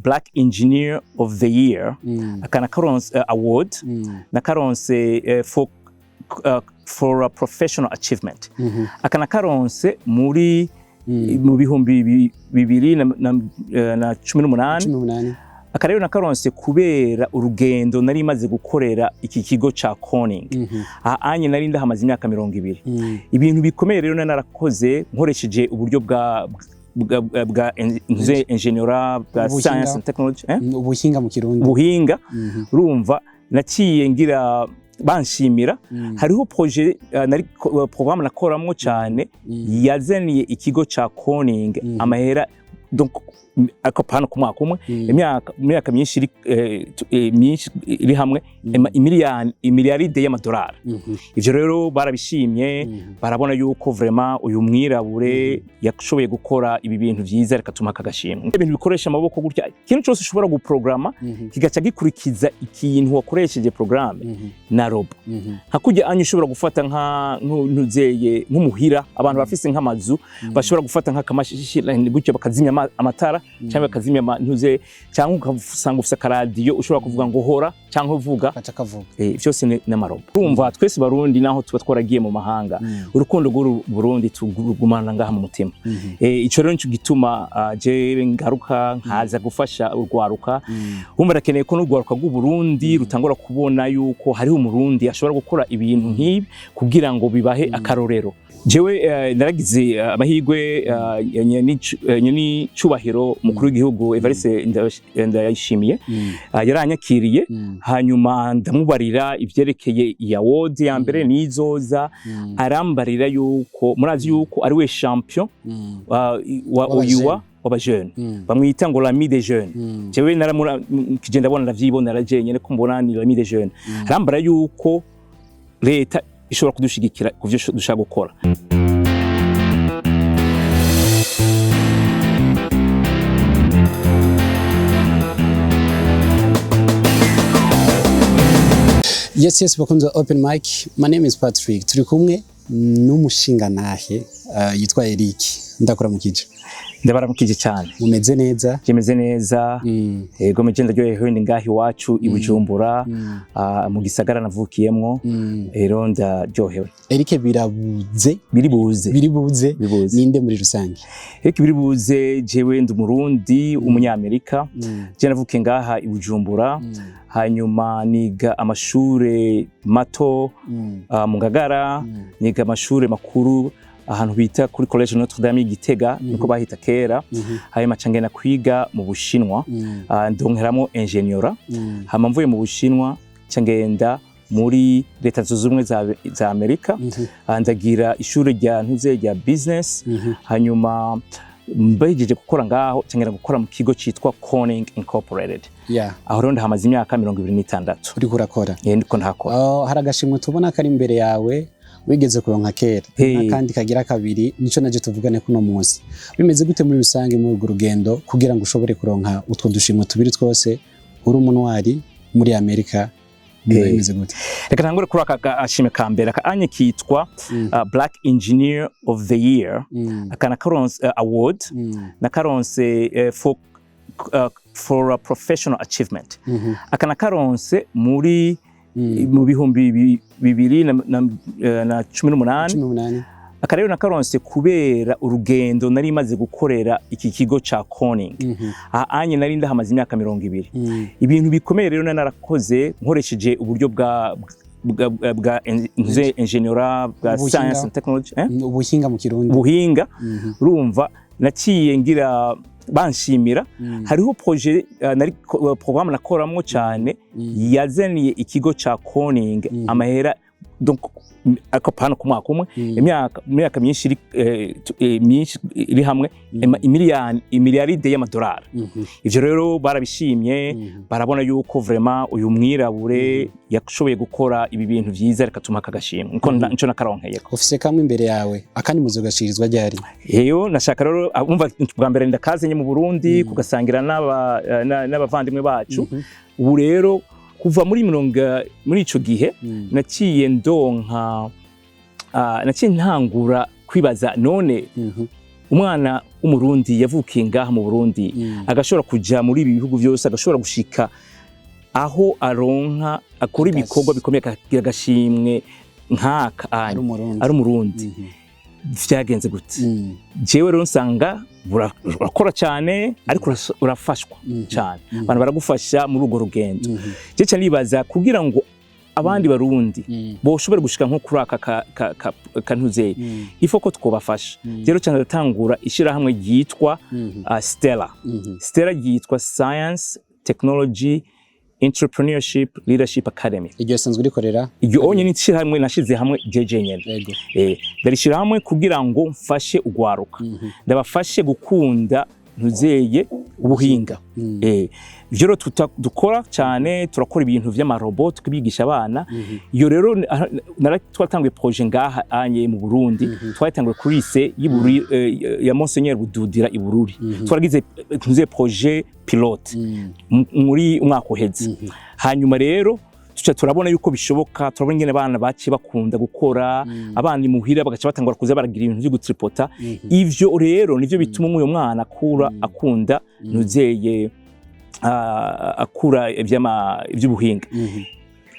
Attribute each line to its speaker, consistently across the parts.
Speaker 1: Black Engineer of the Year akana karonse award na karonse for a professional achievement akana karonse muri mu bihumbi 2018 akarero na karonse kubera urugendo nari maze gukorera iki kigo ca Koning anye nari ndahamaze imyaka 20 ibintu bikomeye rero narakoze nkoresheje uburyo bwa ingénieur bwa science and technology
Speaker 2: ubuhinga mu Kirundi
Speaker 1: buhinga urumva naciye ngira banshimira hariho projet nari programme nakoramwo cyane yazaniye ikigo ca Koning amahera donc akopana ku mwaka umwe imyaka myinshi iri hamwe imiliyaride y'amadolari ivyo rero barabishimye barabona yuko vraiment uyu mwirabure yashoboye gukora ibi bintu vyiza reka tuma kagashimwe ibintu bikoresha amaboko gutya ikintu cyose ushobora guprograma kigaca gikurikiza ikintu wakoresheje programme na robo hakujya anyu ushobora gufata nka ntuzeye nk'umuhira abantu bafise nk'amazu bashobora gufata nka kamashishi gutya bakazimya amatara cyangwa bakazimya ntuze cyangwa ukasanga ufise radio ushobora kuvuga ngo hora cyangwa uvuga
Speaker 2: akavuga
Speaker 1: byose n'amarobo urumva twese barundi naho tuba twaragiye mu mahanga urukundo rw'u Burundi tugumana ngaha mu mutima ico rero nico gituma je ngaruka nkaza gufasha urwaruka umva rakeneye ko n'urwaruka rw'u Burundi rutangura kubona yuko hari umurundi ashobora gukora ibintu nk'ibi kugira ngo bibahe akarorero jewe naragize amahirwe Nyenicubahiro Umukuru w'igihugu Evariste NDAYISHIMIYE yaranyakiriye hanyuma ndamubarira ivyerekeye award ya mbere nizoza arambarira yuko murazi yuko ari we champion wa w'abajeune bamwita ngo l'ami des jeunes jewe kije ndabona ndavyibona narajenye ko mbona ni l'ami des jeunes arambara yuko leta ishobora kudushigikira kuvyo dushaka gukora
Speaker 2: Yes, welcome to Open Mic. My name is Patrick. Turi kumwe n'umushinga nahe yitwa Eric. Ndakora mu kije.
Speaker 1: Ndabaramukije cyane.
Speaker 2: Mumeze neza?
Speaker 1: Jemeze neza. Yego mugenda ryohewe ndi ngahi wacu i Bujumbura mu gisagara navukiyemwo. Rero ndaryohewe.
Speaker 2: Eric biribuze. Ninde muri rusange?
Speaker 1: Eric biribuze jewe ndi Umurundi Umunyamerika. Je navukiye ngaha i Bujumbura. Hanyuma niga amashure mato mu Ngagara, niga amashure makuru ahantu bita kuri College Notre Dame Gitega niko bahita kera. Hanyuma cangena kwiga mu Bushinwa ndonkeramo ingénieur. Hama mvuye mu Bushinwa cangenda muri leta zunze ubumwe za Amerika ndagira ishure rya ntuze rya business. Hanyuma mbahejeje gukora ngaho cangena gukora mu kigo citwa Koning Incorporated. Aho rero ndahamaze imyaka 26
Speaker 2: uri kurakora
Speaker 1: ndiko ntakora
Speaker 2: hari agashimwe tubona kari imbere yawe wigeze kuronka kera kandi kagira kabiri nico naje tuvugane kuno munsi bimeze gute muri rusange mu rugendo kugira ngo ushobore kuronka utwo dushimwe tubiri twose uri umunwari muri Amerika bimeze gute
Speaker 1: reka ntangure kuri aka ashime ka mbere anye kitwa Black Engineer of the Year akana karonse award na karonse for a professional achievement akana karonse muri mu bihumbi 2018 akarero na karonse kubera urugendo nari maze gukorera iki kigo ca Koning anye nari ndahamaze imyaka 20 ibintu bikomeye rero narakoze nkoresheje uburyo bwa ingénieur bwa science and technology
Speaker 2: ubuhinga mu Kirundi
Speaker 1: buhinga urumva naciye ngira banshimira hariho projet nari programme nakoramwo cyane yazaniye ikigo ca Koning amahera donc akopana ku mwaka umwe imyaka myinshi iri hamwe imiliyaride y'amadolari ivyo rero barabishimye barabona yuko vraiment uyu mwirabure yashoboye gukora ibi bintu vyiza reka tuma kagashimwe nico nakaronkeye
Speaker 2: ufise kamwe imbere yawe akandi muzogashirizwa ryari
Speaker 1: yeyo nashaka rero umva bwa mbere ndakazenye mu Burundi kugasangira n'abavandimwe bacu ubu rero kuva muri ico gihe naciye ndonka naciye ntangura kwibaza none umwana umurundi yavukiye ngaha mu Burundi agashobora kuja muri ibi bihugu byose agashobora gushika aho aronka akora ibikorwa bikomeye akagira agashimwe nkaka ari umurundi vyagenze gute jewe rero nsanga urakora cyane ariko urafashwa cyane abantu baragufasha muri urwo rugendo je cyane nibaza kugira ngo abandi barundi boshobora gushika nko kuri aka kantuzeye ifo ko twobafasha rero cyane datangura ishira hamwe yitwa Stella yitwa Science Technology Entrepreneurship Leadership Academy.
Speaker 2: Iryo sanzwe rikorera
Speaker 1: iryo onye nishira hamwe nashize hamwe jeje nyene darishira hamwe kugira ngo mfashe ugwaruka ndabafashe gukunda ntuzeye ubuhinga ivyo dukora cyane turakora ibintu vy'amarobot tukibigisha abana iyo rero twatanguye projet ngaha anye mu Burundi twatanguye kuri lycée y'Iburi ya Monseigneur Bududira Ibururi twaragize tuze projet pilote muri umwaka uheze hanyuma rero turabona yuko bishoboka turabona ingene abana baci bakunda gukora abandi muhira bagaca batangura kuza baragira ibintu byo gutripota ivyo rero nivyo bituma uyu mwana akunda ntuzeye akura ivy'ubuhinga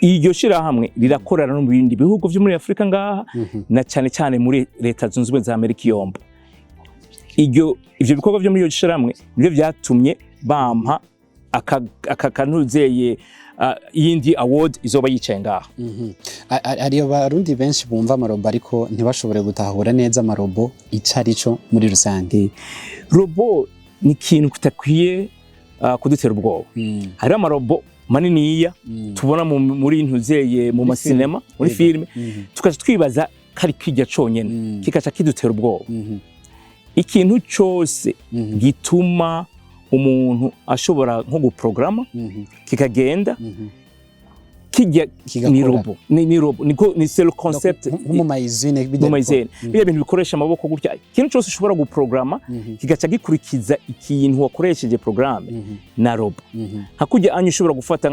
Speaker 1: iryo shira hamwe rirakorana no mu bindi bihugu vyo muri Afrika ngaha na cyane cyane muri leta zunze ubumwe za Amerika yombo ivyo bikorwa vyo muri iyo shira hamwe nivyo vyatumye bampa akakanuzeye yindi award izoba yicaye ngaha
Speaker 2: ariyo barundi benshi bumva amarobo ariko ntibashobore gutahura neza amarobo icarico muri rusange
Speaker 1: robo ni ikintu kutakwiye kudutera ubwoba hari amarobo maniniya tubona muri ntuzeye mu masinema muri filime tukaca twibaza kari kwirya conyene kikaca kidutera ubwoba ikintu cyose gituma umuntu ashobora nko guprograma kikagenda kijya ni robo niko ni c'est le concept
Speaker 2: mu mayizine
Speaker 1: biya bintu bikoresha amaboko gutya ikintu cyose ushobora guprograma kigaca gikurikiza ikintu wakoresheje programme na robo hakujya anyu ushobora gufata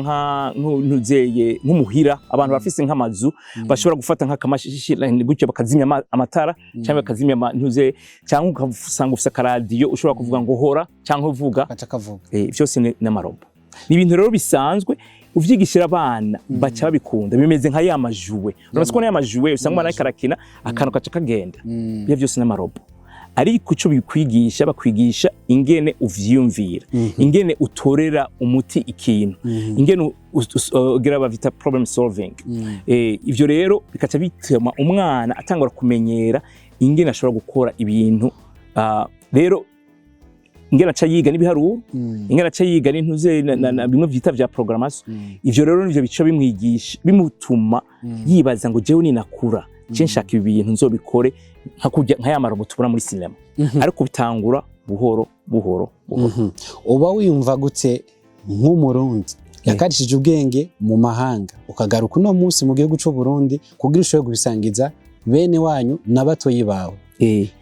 Speaker 1: ntuzeye nk'umuhira abantu bafise nk'amazu bashobora gufata nk'akamashishi gutya bakazimya amatara cyangwa bakazimya ntuzeye cyangwa ukasanga ufise akaradiyo ushobora kuvuga ngo hora cyangwa uvuga byose ni n'amarobo ni ibintu rero bisanzwe uvyigishira abana baca babikunda bimeze nka ya majuwe uretse ko ya majuwe usanga umwana karakina akantu kaca kagenda bya byose n'amarobo ariko ico bikwigisha bakwigisha ingene uvyiyumvira ingene utorera umuti ikintu ingene ugira bavita problem solving ivyo rero bikaca bituma umwana atangura kumenyera ingene ashobora gukora ibintu rero ingena cha yiga n'ibiharuro ingena cha yiga n'intuze na bimwe vyita vya programmation ivyo rero nivyo bico bimwigisha bimutuma yibaza ngo jewe ninakura nshaka ibintu nzobikore nka yamarobo tubona muri cinema ariko bitangura buhoro
Speaker 2: uba wiyumva gute nk'umurundi yakarishije ubwenge mu mahanga ukagaruka no munsi mu gihugu cyo Burundi kugira ushoboye gubisangiza bene wanyu n'abatoyi bawe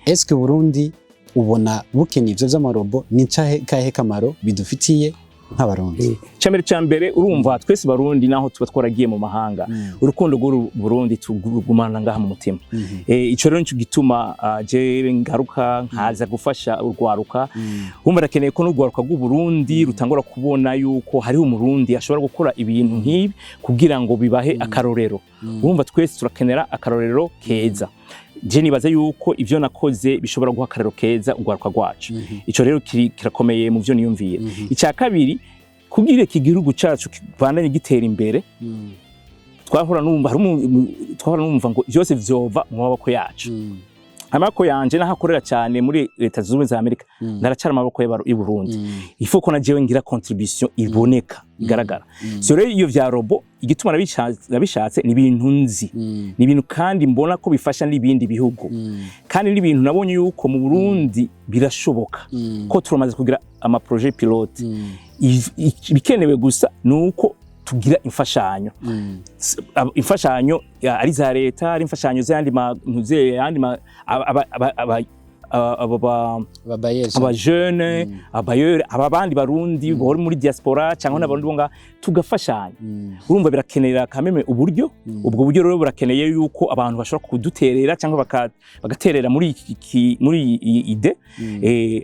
Speaker 2: eske Burundi ubona bukene ivyo vy'amarobo ni kahe kamaro bidufitiye nk'abarundi
Speaker 1: cyambere urumva twese barundi naho tuba twaragiye mu mahanga urukundo rw'u Burundi tugumana ngaha mu mutima ico rero nico gituma je ngaruka nkaza gufasha urwaruka umva rakeneye ko n'urwaruka rw'u Burundi rutangura kubona yuko hari umurundi ashobora gukora ibintu nk'ibi kugira ngo bibahe akarorero urumva twese turakenera akarorero keza je nibaza yuko ivyo nakoze bishobora guha akarero keza urwaruka rwacu ico rero kirakomeye mu vyo niyumviye icya kabiri kugira igihugu cyacu kibandanye gitera imbere twahora numva ngo byose vyova mu maboko yacu amaboko yanje nahakorera cyane muri leta zunze ubumwe za Amerika naracara amaboko y'u Burundi ifo ko najewe ngira contribution iboneka igaragara so rero iyo vya robo igituma nabishatse ni ibintu nzi ni ibintu kandi mbona ko bifasha n'ibindi bihugu kandi n'ibintu nabonye yuko mu Burundi birashoboka ko turamaze kugira ama projet pilote bikenewe gusa nuko tugira imfashanyo ari za leta ari imfashanyo z'andi aba jeune abayeur aba bandi barundi bari muri diaspora cyangwa n'abarundi bonga tugafashanya urumva birakenera kameme uburyo ubwo buryo rero burakeneye yuko abantu bashobora kuduterera cyangwa bagaterera muri iyi ide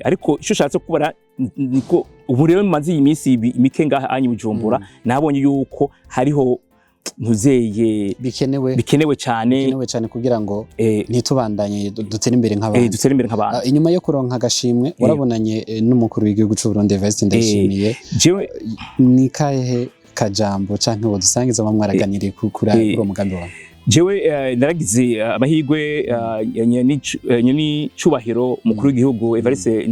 Speaker 1: ariko icyo shatse kubara niko ubu rero maze iyi minsi mike ngaha anyi Bujumbura nabonye yuko hariho ntuzeye bikenewe cyane
Speaker 2: kugira ngo ntitubandanye dutere imbere nk'abantu inyuma yo kuronka agashimwe warabonanye n'umukuru w'igihugu cy'u Burundi Evariste NDAYISHIMIYE jewe ni kahe kajambo canke wo dusangiza bamwaraganiriye kuri uwo mugambi wawe
Speaker 1: jewe naragize amahirwe Nyenicubahiro Umukuru w'igihugu Evariste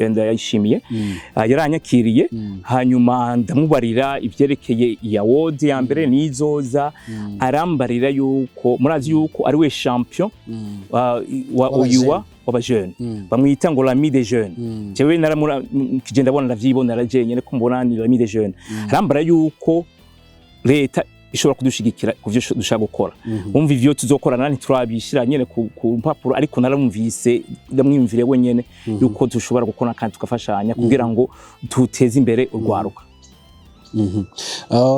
Speaker 1: NDAYISHIMIYE yaranyakiriye hanyuma ndamubarira ivyerekeye award ya mbere nizoza arambarira yuko murazi yuko ari we champion w'aba jeune bamwita ngo l'ami des jeunes jewe kigenda bona ndavyibona narajenyene ko mbona ni l'ami des jeunes arambara yuko leta ishobora kudushigikira kuvyo dushaka gukora umva ivyo tuzokorana ntiturabishira nyene ku mpapuro ariko naramumvise ndamwimvire wenyene yuko dushobora gukora kandi tukafashanya kugira ngo tuteze imbere urwaruka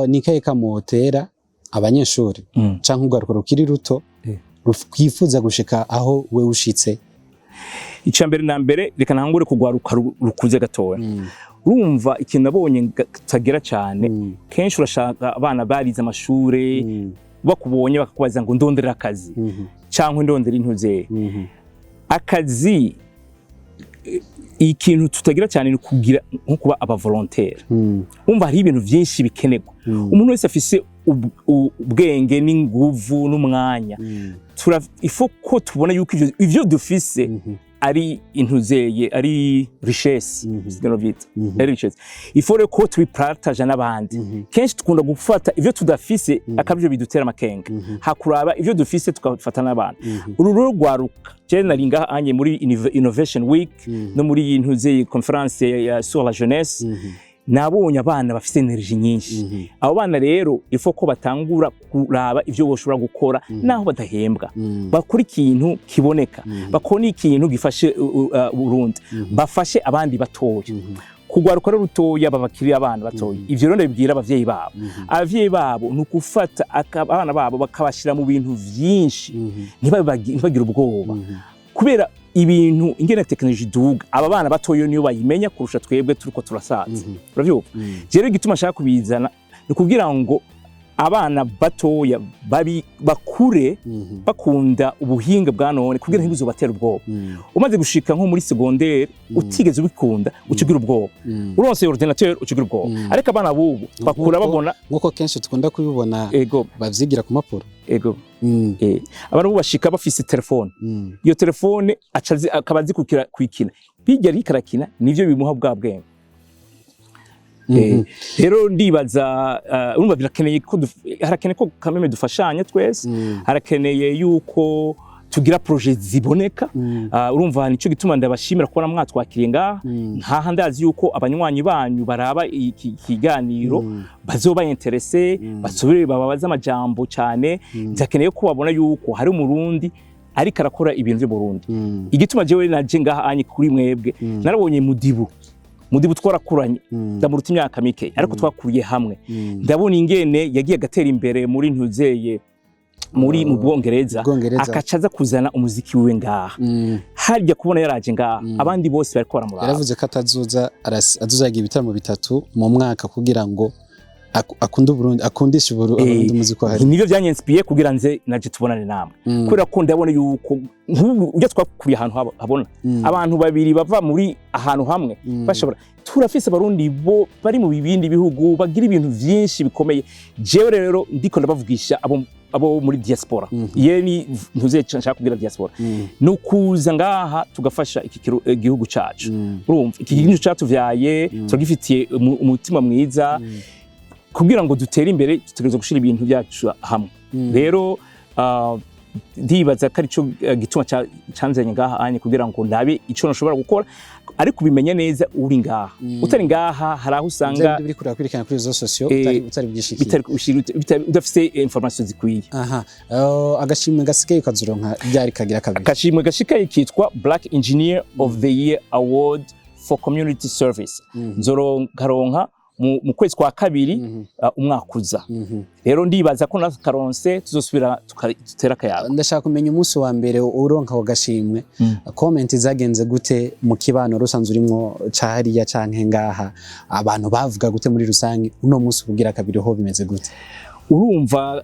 Speaker 2: ni kahe kamotera abanyeshuri canke urwaruka rukiri ruto rwifuza gushika aho we ushitse
Speaker 1: icya mbere na mbere reka ntangure kugwaruka rukuze gatoya urumva ikintu nabonye tagera cyane kenshi urashaka abana barize amashure bakubonye bakakubaza ngo ndondera akazi cyangwa ndondera intuze akazi ikintu tutagira cyane ni kugira nko kuba aba volontaire umva hari ibintu byinshi bikenerwa umuntu wese afise ubwenge n'inguvu n'umwanya ifo ko tubona yuko ivyo dufise ari intuzeye ari richesse ari richesse ifore ko tubipartage n'abandi kenshi tukunda gufata ivyo tudafise akabyo bidutera makenga hakuraba ivyo dufise tukafata n'abandi ururo rwaruka je naringa anye muri innovation week no muri intuzeye conference ya sur la jeunesse nabonye abana bafite energy nyinshi abo bana rero ifo ko batangura kuraba ivyo boshobora gukora naho badahembwa bakora ikintu kiboneka bakora ikintu gifashe Burundi bafashe abandi batoya kugwaruka rutoya babakiriye abana batoya ivyo rero ndabibwira abavyeyi babo nukufata abana babo bakabashira mu bintu vyinshi ntibagira ubwoba kubera ibintu ingene technology duga aba bana batoyo niyo bayimenya kurusha twebwe turiko turasaza uravyumva rero gituma shaka kubizana ni kugira ngo abana batoya bakure bakunda ubuhinga bwa none kugira ntibuzo batera ubwoba umaze gushika nko muri secondaire utigeze ubikunda ukigira ubwoba uronse ordinateur ukigira ubwoba ariko abana bubu bakura babona
Speaker 2: nkuko kenshi tukunda kubibona bavyigira ku mapuro
Speaker 1: abantu bashika bafise telefone iyo telefone akabazi kwikina bijya rikarakina nivyo bimuha bwa bwenge rero ndibaza urumva birakeneye ko harakeneye ko kameme dufashanya twese harakeneye yuko tugira projet ziboneka urumva nico gituma ndabashimira ko mwatwakiriye ngaha ndazi yuko abanywanyi banyu baraba ikiganiro bazoba interesse basubire bababaza amajambo cyane byakeneye ko babona yuko hari umurundi ariko arakora ibintu byo Burundi igituma jewe naje ngaha anye kuri mwebwe narabonye mudibu twarakuranye ndamuruta imyaka mike ariko twakuriye hamwe ndabona ingene yagiye gatera imbere muri ntuzeye muri mu Bwongereza akacaza kuzana umuziki wiwe ngaha harya kubona yaraje ngaha abandi bose bariko baramuraba
Speaker 2: yaravuze ko azozagira ibitaramo bitatu mu mwaka kugira ngo akunda Burundi akundisha Burundi umuziki wahari
Speaker 1: nivyo byanyenspiye kugira nze naje tubonane namwe kubera ko ndabona yuko ujya twakuriye ahantu habona abantu babiri bava muri ahantu hamwe bashobora turafise abarundi bo bari mu bibindi bihugu bagira ibintu vyinshi bikomeye jewe rero ndiko ndabavugisha abo muri diaspora yeni ntuze nshaka kugira diaspora nukuza ngaha tugafasha iki gihugu cacu urumva iki gihugu cacu vyaye turagifitiye umutima mwiza kugira ngo dutere imbere tutegerezwa gushira ibintu byacu hamwe rero ndibaza ko arico gituma canzanye ngaha anye kugira ngo ndabe ico nshobora gukora ariko ubimenya neza uri ngaha utari ngaha hari aho usanga
Speaker 2: biri kurakurikirana kuri zo sosio utari byishikiye
Speaker 1: udafite information zikwiye.
Speaker 2: Agashimwe gasigaye kazuronka byari kagira kabiri.
Speaker 1: Agashimwe gashikaye kitwa Black Engineer of the Year Award for Community Service. Nzoronka mu kwezi kwa kabiri umwakuza. Rero ndibaza ko na karonse tuzosubira tutera kayabo.
Speaker 2: Ndashaka kumenya umunsi wa mbere uronka ho gashimwe. Comment zagenze gute mu kibano rusanzwe urimo cahariya canke ngaha abantu bavuga gute muri rusange uno munsi kugira kabiri ho bimeze gute?
Speaker 1: Urumva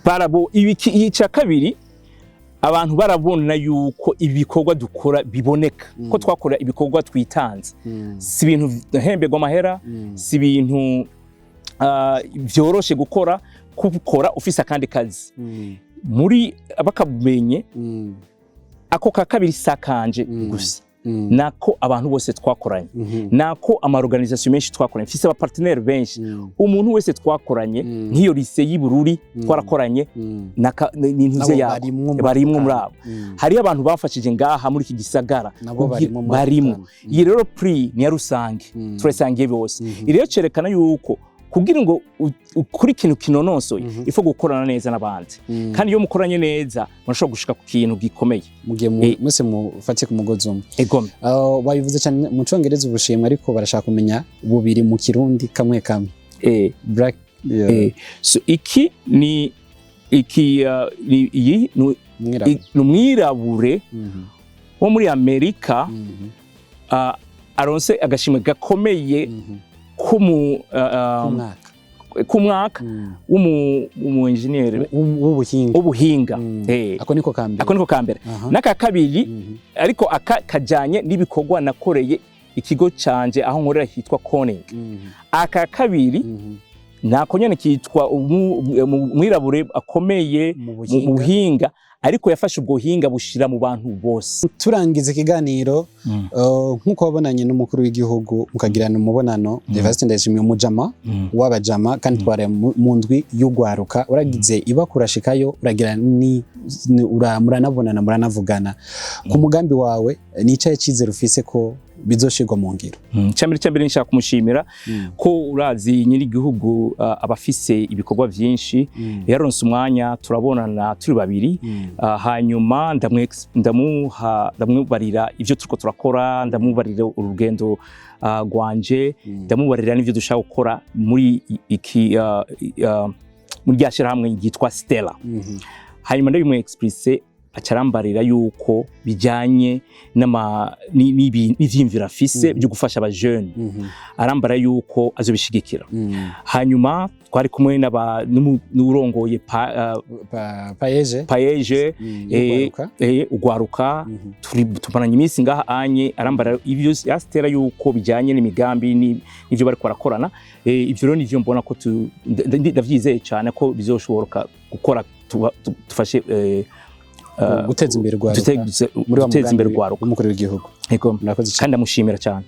Speaker 1: parabo ibiki cya kabiri abantu barabona yuko ibikorwa dukora biboneka ko twakora ibikorwa twitanze si ibintu hembegwa amahera si ibintu vyoroshe gukora ufise akandi kazi muri abakabumenye ako ka kabiri sakanje gusa nako abantu bose twakoranye nako amaorganisation menshi twakoranye mfise aba partenaire benshi umuntu wese twakoranye nk'iyo lycée y'Ibururi twarakoranye n'intuze yabo barimwe muri abo hari abantu bafashije ngaha muri iki gisagara barimo iyi rero prix ni ya rusange turasangiye bose iriyo cerekana yuko kugira ngo ukuri kintu kinonosoye ifo gukorana neza n'abandi kandi iyo mukoranye neza murashobora gushika ku kintu gikomeye
Speaker 2: mugiye mwese mufate ku mugozi umwe
Speaker 1: egome
Speaker 2: bayivuze cyane mu Congereza ubushimwe ariko barashaka kumenya bubiri mu Kirundi kamwe black
Speaker 1: so iki ni iyi numwirabure wo muri Amerika aronse agashimwe gakomeye kumwaka Ingénieur ubuhinga
Speaker 2: ako niko
Speaker 1: kambere naka kabiri ariko kajanye n'ibikorwa nakoreye ikigo canje aho nkorera hitwa Koning aka kabiri nako nyene kitwa mwirabure akomeye mu buhinga ariko yafashe ubwo buhinga bushira mu bantu bose.
Speaker 2: Turangiza ikiganiro nkuko wabonanye n'umukuru w'igihugu mukagirana umubonano Evariste NDAYISHIMIYE umujama w'abajama kandi tware mu ndwi y'ugwaruka uragize ibakurashikayo uragira ni muranabonana muranavugana ku mugambi wawe nicaye cyizere ufise ko bizoshirwa mu ngiro.
Speaker 1: Cyambere nshaka kumushimira ko urazi nyiri gihugu abafise ibikorwa byinshi yaronse umwanya turabonana turi babiri hanyuma ndamubarira ivyo turiko turakora ndamubarira urugendo gwanje ndamubarira n'ivyo dushaka gukora muri iki muri ryashira hamwe yitwa Stella hanyuma ndabimu expresse acarambarira yuko bijanye n'ivyimvira afise byo gufasha aba jeune arambara yuko azobishigikira hanyuma twari kumwe n'urongoye payeje ugwaruka tumaranye iminsi ngaha anye arambara ivyo yastera yuko bijanye n'imigambi n'ivyo bari kwarakorana ivyo rero nivyo mbona ko ndavyizeye cyane ko bizoshoboka gukora tufashe
Speaker 2: guteza imbere rwaruka
Speaker 1: guteza imbere rwaruka
Speaker 2: umukuru w'igihugu
Speaker 1: kandi amushimira cyane.